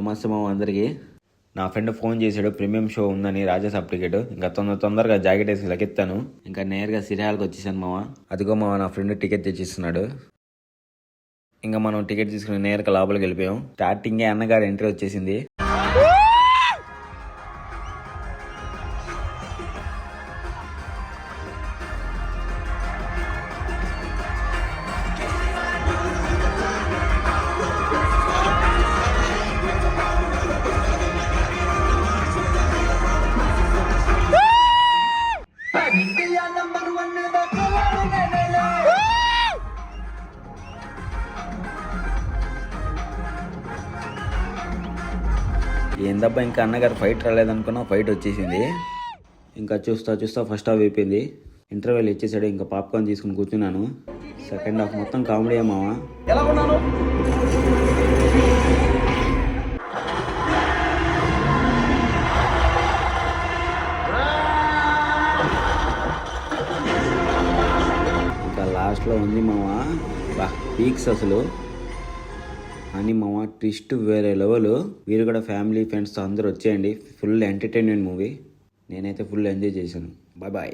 నమస్తే మామ అందరికీ. నా ఫ్రెండ్ ఫోన్ చేశాడు, ప్రీమియం షో ఉందని రాజాసాబ్ టికెట్. ఇంకా తొందరగా జాకెట్ వేసి లెక్కెత్తాను. ఇంకా నేరుగా సిరియాలకు వచ్చేసాను మామ. అదిగో మామ నా ఫ్రెండ్ టికెట్ తెచ్చిస్తున్నాడు. ఇంకా మనం టికెట్ తీసుకుని నేరుగా లోపలికి వెళ్ళిపోయాం. స్టార్టింగే అన్నగారు ఎంట్రీ వచ్చేసింది. ఏందబ్బా ఇంకా అన్నగారు ఫైట్ రాలేదనుకున్నా, ఫైట్ వచ్చేసింది. ఇంకా చూస్తా ఫస్ట్ హాఫ్ అయిపోయింది. ఇంటర్వెల్ ఇచ్చేసాడు. ఇంకా పాప్కార్న్ తీసుకుని కూర్చున్నాను. సెకండ్ హాఫ్ మొత్తం కామెడీ మావా. ఇంకా లాస్ట్లో ఉంది మావా, పీక్స్ అసలు అని మామ. ట్విస్ట్ వేరే లెవెల్. మీరు కూడా ఫ్యామిలీ ఫ్రెండ్స్తో అందరూ వచ్చేయండి. Full entertainment movie. నేనైతే ఫుల్ ఎంజాయ్ చేశాను. Bye bye.